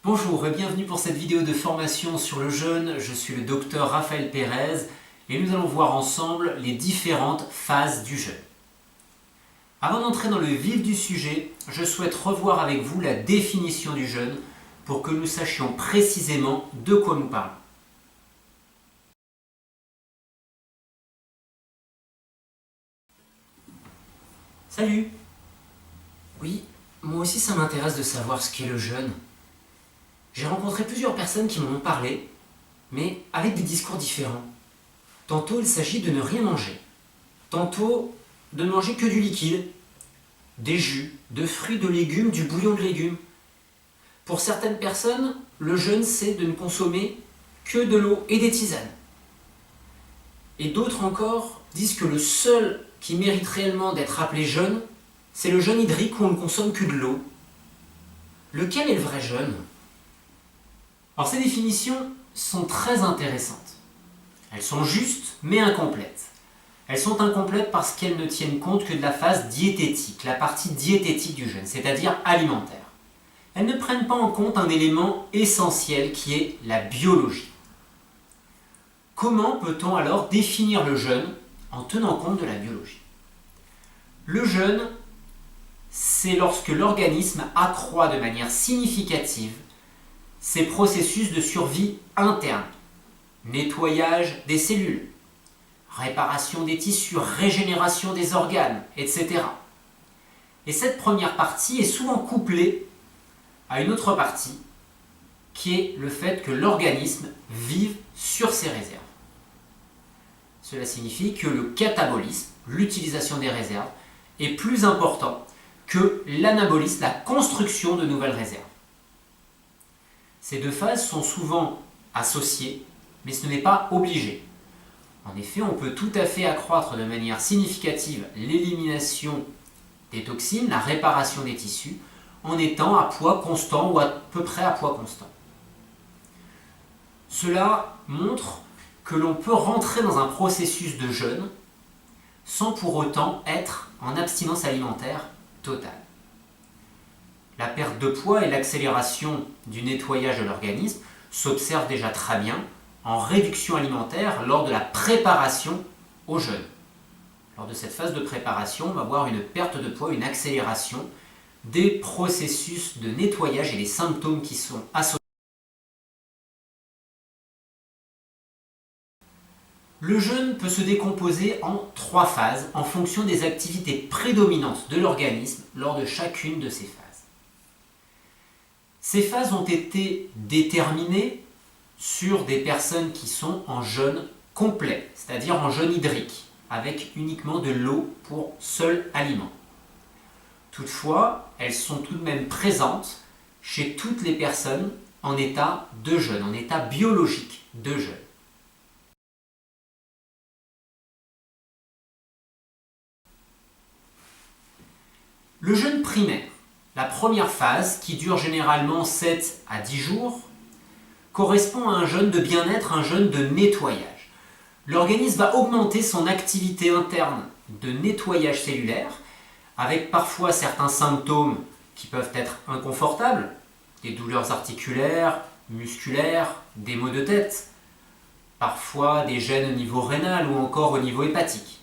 Bonjour et bienvenue pour cette vidéo de formation sur le jeûne. Je suis le docteur Raphaël Pérez et nous allons voir ensemble les différentes phases du jeûne. Avant d'entrer dans le vif du sujet, je souhaite revoir avec vous la définition du jeûne pour que nous sachions précisément de quoi nous parlons. Salut! Oui, moi aussi ça m'intéresse de savoir ce qu'est le jeûne. J'ai rencontré plusieurs personnes qui m'en ont parlé, mais avec des discours différents. Tantôt il s'agit de ne rien manger, tantôt de ne manger que du liquide, des jus, de fruits, de légumes, du bouillon de légumes. Pour certaines personnes, le jeûne c'est de ne consommer que de l'eau et des tisanes. Et d'autres encore disent que le seul qui mérite réellement d'être appelé jeûne, c'est le jeûne hydrique où on ne consomme que de l'eau. Lequel est le vrai jeûne ? Alors ces définitions sont très intéressantes. Elles sont justes mais incomplètes. Elles sont incomplètes parce qu'elles ne tiennent compte que de la phase diététique, la partie diététique du jeûne, c'est-à-dire alimentaire. Elles ne prennent pas en compte un élément essentiel qui est la biologie. Comment peut-on alors définir le jeûne en tenant compte de la biologie ? Le jeûne, c'est lorsque l'organisme accroît de manière significative ces processus de survie interne, nettoyage des cellules, réparation des tissus, régénération des organes, etc. Et cette première partie est souvent couplée à une autre partie qui est le fait que l'organisme vive sur ses réserves. Cela signifie que le catabolisme, l'utilisation des réserves, est plus important que l'anabolisme, la construction de nouvelles réserves. Ces deux phases sont souvent associées, mais ce n'est pas obligé. En effet, on peut tout à fait accroître de manière significative l'élimination des toxines, la réparation des tissus, en étant à poids constant ou à peu près à poids constant. Cela montre que l'on peut rentrer dans un processus de jeûne sans pour autant être en abstinence alimentaire totale. La perte de poids et l'accélération du nettoyage de l'organisme s'observent déjà très bien en réduction alimentaire lors de la préparation au jeûne. Lors de cette phase de préparation, on va voir une perte de poids, une accélération des processus de nettoyage et les symptômes qui sont associés. Le jeûne peut se décomposer en 3 phases en fonction des activités prédominantes de l'organisme lors de chacune de ces phases. Ces phases ont été déterminées sur des personnes qui sont en jeûne complet, c'est-à-dire en jeûne hydrique, avec uniquement de l'eau pour seul aliment. Toutefois, elles sont tout de même présentes chez toutes les personnes en état de jeûne, en état biologique de jeûne. Le jeûne primaire, la première phase, qui dure généralement 7 à 10 jours, correspond à un jeûne de bien-être, un jeûne de nettoyage. L'organisme va augmenter son activité interne de nettoyage cellulaire, avec parfois certains symptômes qui peuvent être inconfortables, des douleurs articulaires, musculaires, des maux de tête, parfois des gènes au niveau rénal ou encore au niveau hépatique.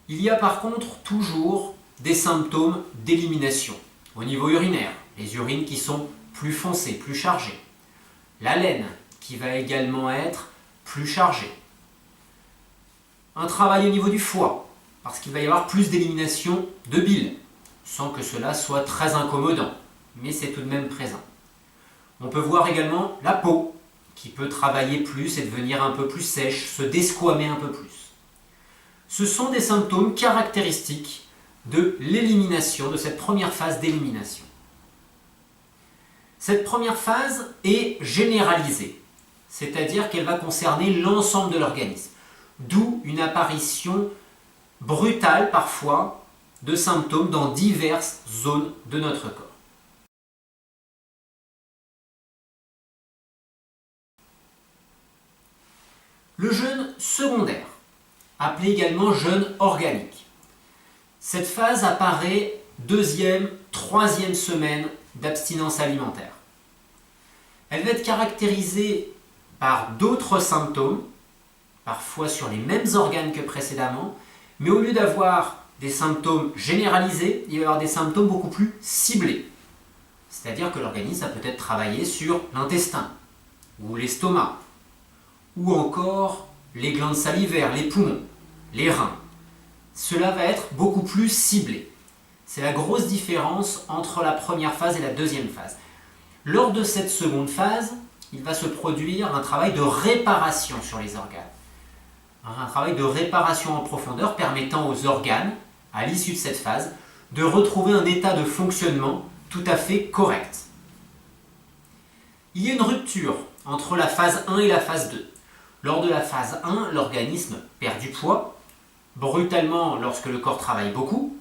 Il y a par contre toujours des symptômes d'élimination au niveau urinaire, les urines qui sont plus foncées, plus chargées, la laine qui va également être plus chargée, un travail au niveau du foie parce qu'il va y avoir plus d'élimination de bile sans que cela soit très incommodant, mais c'est tout de même présent. On peut voir également la peau qui peut travailler plus et devenir un peu plus sèche, se desquamer un peu plus. Ce sont des symptômes caractéristiques de l'élimination, de cette première phase d'élimination. Cette première phase est généralisée, c'est-à-dire qu'elle va concerner l'ensemble de l'organisme, d'où une apparition brutale parfois de symptômes dans diverses zones de notre corps. Le jeûne secondaire, appelé également jeûne organique. Cette phase apparaît 2e, 3e semaine d'abstinence alimentaire. Elle va être caractérisée par d'autres symptômes, parfois sur les mêmes organes que précédemment, mais au lieu d'avoir des symptômes généralisés, il va y avoir des symptômes beaucoup plus ciblés. C'est-à-dire que l'organisme va peut-être travailler sur l'intestin, ou l'estomac, ou encore les glandes salivaires, les poumons, les reins. Cela va être beaucoup plus ciblé. C'est la grosse différence entre la première phase et la deuxième phase. Lors de cette seconde phase, il va se produire un travail de réparation sur les organes. Un travail de réparation en profondeur permettant aux organes, à l'issue de cette phase, de retrouver un état de fonctionnement tout à fait correct. Il y a une rupture entre la phase 1 et la phase 2. Lors de la phase 1, l'organisme perd du poids, brutalement lorsque le corps travaille beaucoup,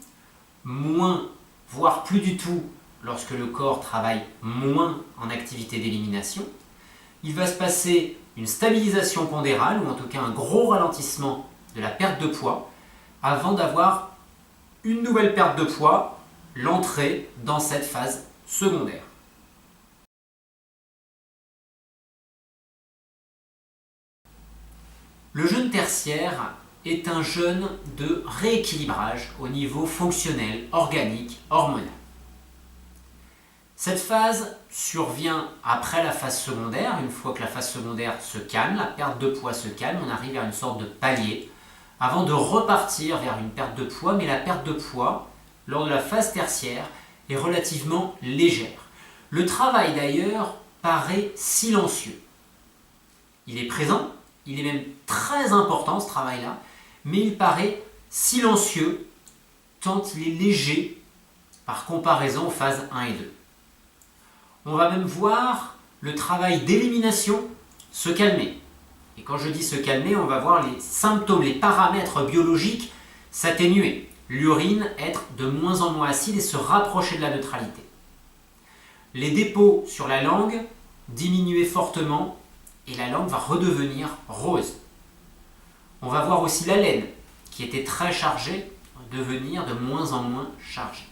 moins, voire plus du tout, lorsque le corps travaille moins en activité d'élimination. Il va se passer une stabilisation pondérale, ou en tout cas un gros ralentissement de la perte de poids, avant d'avoir une nouvelle perte de poids, l'entrée dans cette phase secondaire. Le jeûne tertiaire est un jeûne de rééquilibrage au niveau fonctionnel, organique, hormonal. Cette phase survient après la phase secondaire. Une fois que la phase secondaire se calme, la perte de poids se calme, on arrive vers une sorte de palier avant de repartir vers une perte de poids, mais la perte de poids, lors de la phase tertiaire, est relativement légère. Le travail d'ailleurs paraît silencieux. Il est présent, il est même très important ce travail-là, mais il paraît silencieux tant il est léger par comparaison aux phases 1 et 2. On va même voir le travail d'élimination se calmer. Et quand je dis se calmer, on va voir les symptômes, les paramètres biologiques s'atténuer. L'urine être de moins en moins acide et se rapprocher de la neutralité. Les dépôts sur la langue diminuer fortement et la langue va redevenir rose. On va voir aussi la laine, qui était très chargée, devenir de moins en moins chargée.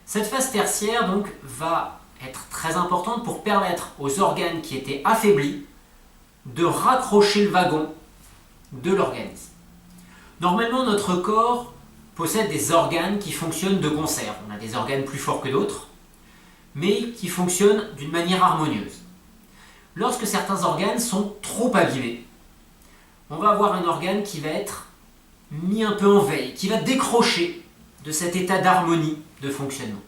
Cette phase tertiaire donc va être très importante pour permettre aux organes qui étaient affaiblis de raccrocher le wagon de l'organisme. Normalement, notre corps possède des organes qui fonctionnent de concert. On a des organes plus forts que d'autres, mais qui fonctionnent d'une manière harmonieuse. Lorsque certains organes sont trop abîmés, on va avoir un organe qui va être mis un peu en veille, qui va décrocher de cet état d'harmonie de fonctionnement.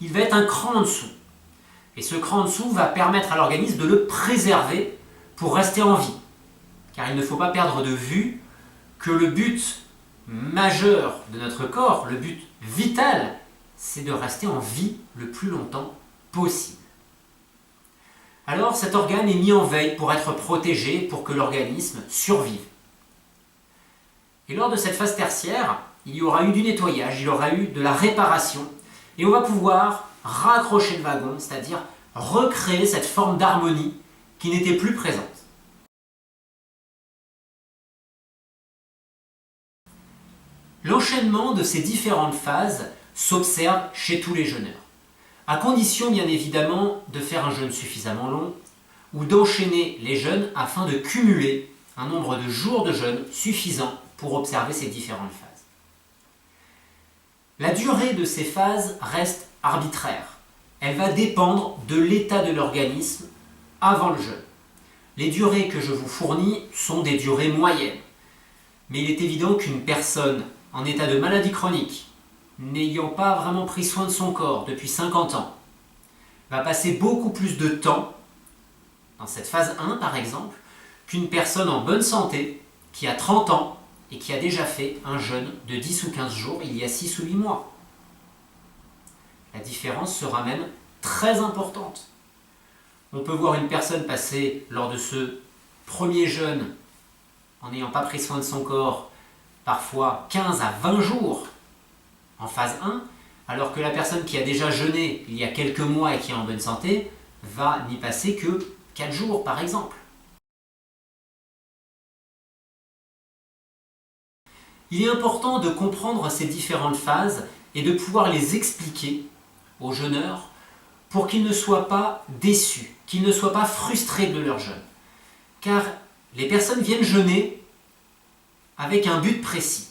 Il va être un cran en dessous. Et ce cran en dessous va permettre à l'organisme de le préserver pour rester en vie. Car il ne faut pas perdre de vue que le but majeur de notre corps, le but vital, c'est de rester en vie le plus longtemps possible. Alors cet organe est mis en veille pour être protégé, pour que l'organisme survive. Et lors de cette phase tertiaire, il y aura eu du nettoyage, il y aura eu de la réparation, et on va pouvoir raccrocher le wagon, c'est-à-dire recréer cette forme d'harmonie qui n'était plus présente. L'enchaînement de ces différentes phases s'observe chez tous les jeûneurs, à condition bien évidemment de faire un jeûne suffisamment long ou d'enchaîner les jeûnes afin de cumuler un nombre de jours de jeûne suffisant pour observer ces différentes phases. La durée de ces phases reste arbitraire. Elle va dépendre de l'état de l'organisme avant le jeûne. Les durées que je vous fournis sont des durées moyennes. Mais il est évident qu'une personne en état de maladie chronique, n'ayant pas vraiment pris soin de son corps depuis 50 ans, va passer beaucoup plus de temps, dans cette phase 1 par exemple, qu'une personne en bonne santé qui a 30 ans et qui a déjà fait un jeûne de 10 ou 15 jours il y a 6 ou 8 mois. La différence sera même très importante. On peut voir une personne passer lors de ce premier jeûne, en n'ayant pas pris soin de son corps, parfois 15 à 20 jours en phase 1, alors que la personne qui a déjà jeûné il y a quelques mois et qui est en bonne santé va n'y passer que 4 jours par exemple. Il est important de comprendre ces différentes phases et de pouvoir les expliquer aux jeûneurs pour qu'ils ne soient pas déçus, qu'ils ne soient pas frustrés de leur jeûne. Car les personnes viennent jeûner avec un but précis.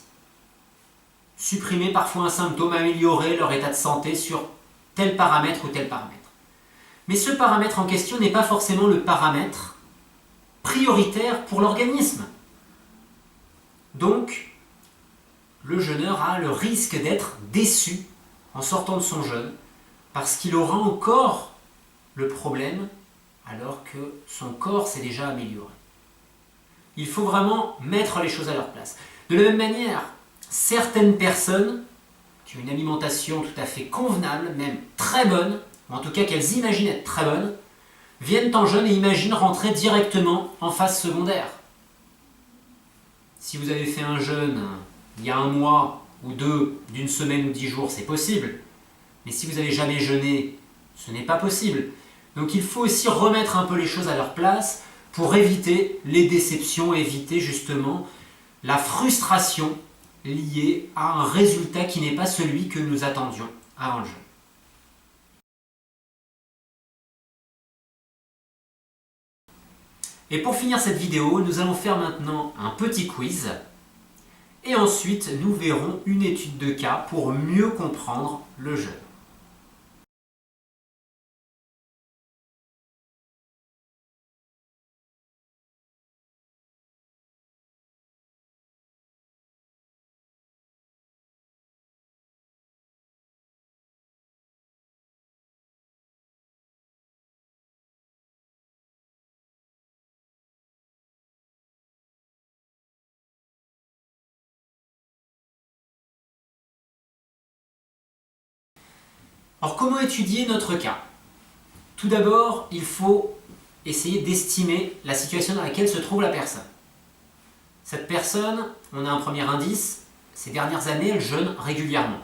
Supprimer parfois un symptôme, améliorer leur état de santé sur tel paramètre ou tel paramètre. Mais ce paramètre en question n'est pas forcément le paramètre prioritaire pour l'organisme. Donc, le jeûneur a le risque d'être déçu en sortant de son jeûne parce qu'il aura encore le problème alors que son corps s'est déjà amélioré. Il faut vraiment mettre les choses à leur place. De la même manière, certaines personnes qui ont une alimentation tout à fait convenable, même très bonne, ou en tout cas qu'elles imaginent être très bonnes, viennent en jeûne et imaginent rentrer directement en phase secondaire. Si vous avez fait un jeûne il y a un mois ou deux, d'une semaine ou 10 jours, c'est possible. Mais si vous n'avez jamais jeûné, ce n'est pas possible. Donc il faut aussi remettre un peu les choses à leur place pour éviter les déceptions, éviter justement la frustration liée à un résultat qui n'est pas celui que nous attendions avant le jeûne. Et pour finir cette vidéo, nous allons faire maintenant un petit quiz. Et ensuite, nous verrons une étude de cas pour mieux comprendre le jeûne. Alors, comment étudier notre cas? Tout d'abord, il faut essayer d'estimer la situation dans laquelle se trouve la personne. Cette personne, on a un premier indice, ces dernières années, elle jeûne régulièrement.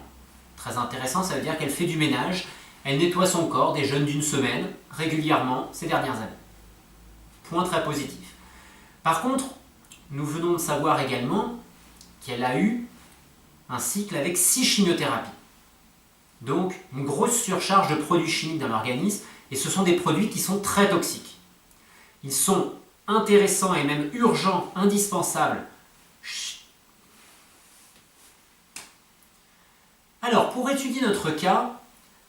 Très intéressant, ça veut dire qu'elle fait du ménage, elle nettoie son corps, des jeûnes d'une semaine, régulièrement, ces dernières années. Point très positif. Par contre, nous venons de savoir également qu'elle a eu un cycle avec 6 chimiothérapies. Donc, une grosse surcharge de produits chimiques dans l'organisme, et ce sont des produits qui sont très toxiques. Ils sont intéressants et même urgents, indispensables. Alors, pour étudier notre cas,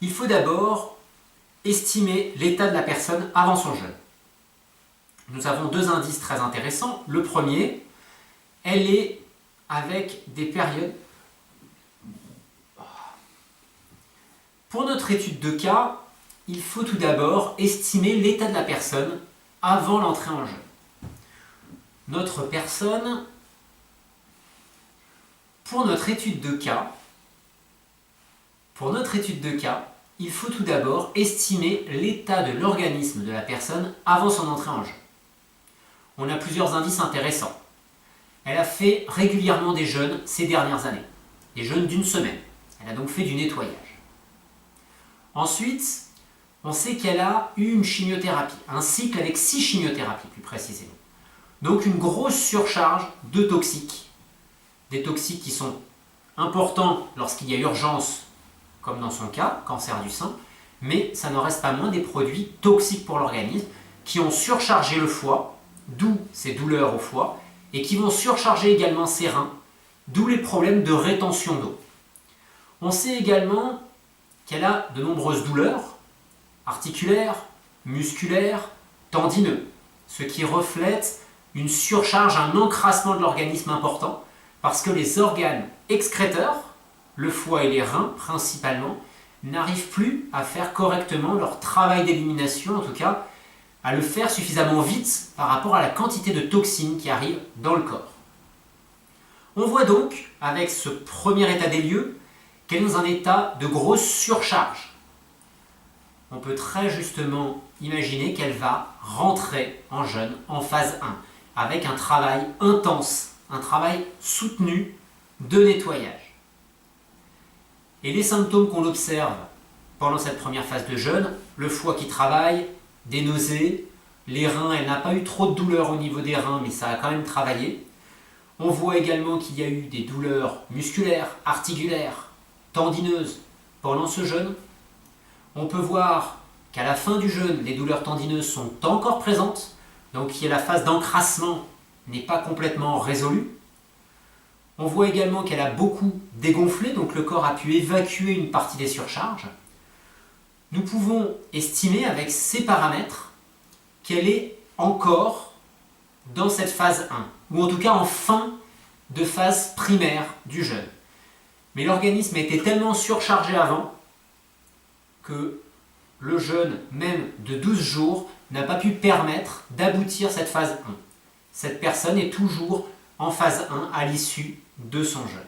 il faut d'abord estimer l'état de la personne avant son jeûne. Nous avons deux indices très intéressants. Le premier, elle est avec des périodes. Pour notre étude de cas, il faut tout d'abord estimer l'état de la personne avant l'entrée en jeûne. Notre personne, pour notre étude de cas, il faut tout d'abord estimer l'état de l'organisme de la personne avant son entrée en jeûne. On a plusieurs indices intéressants. Elle a fait régulièrement des jeûnes ces dernières années, des jeûnes d'une semaine. Elle a donc fait du nettoyage. Ensuite, on sait qu'elle a eu une chimiothérapie, un cycle avec 6 chimiothérapies plus précisément. Donc une grosse surcharge de toxiques, des toxiques qui sont importants lorsqu'il y a urgence, comme dans son cas, cancer du sein, mais ça n'en reste pas moins des produits toxiques pour l'organisme qui ont surchargé le foie, d'où ces douleurs au foie, et qui vont surcharger également ses reins, d'où les problèmes de rétention d'eau. On sait également qu'elle a de nombreuses douleurs articulaires, musculaires, tendineuses, ce qui reflète une surcharge, un encrassement de l'organisme important, parce que les organes excréteurs, le foie et les reins principalement, n'arrivent plus à faire correctement leur travail d'élimination, en tout cas à le faire suffisamment vite par rapport à la quantité de toxines qui arrivent dans le corps. On voit donc, avec ce premier état des lieux, qu'elle est dans un état de grosse surcharge. On peut très justement imaginer qu'elle va rentrer en jeûne en phase 1, avec un travail intense, un travail soutenu de nettoyage. Et les symptômes qu'on observe pendant cette première phase de jeûne, le foie qui travaille, des nausées, les reins, elle n'a pas eu trop de douleurs au niveau des reins, mais ça a quand même travaillé. On voit également qu'il y a eu des douleurs musculaires, articulaires, tendineuses pendant ce jeûne. On peut voir qu'à la fin du jeûne, les douleurs tendineuses sont encore présentes, donc la phase d'encrassement n'est pas complètement résolue. On voit également qu'elle a beaucoup dégonflé, donc le corps a pu évacuer une partie des surcharges. Nous pouvons estimer avec ces paramètres qu'elle est encore dans cette phase 1, ou en tout cas en fin de phase primaire du jeûne. Mais l'organisme était tellement surchargé avant que le jeûne, même de 12 jours, n'a pas pu permettre d'aboutir cette phase 1. Cette personne est toujours en phase 1 à l'issue de son jeûne.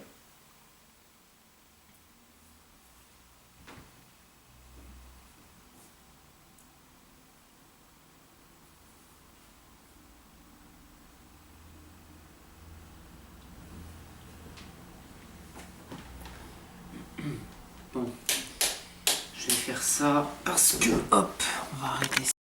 Bon, je vais faire ça parce que, hop, on va arrêter ça.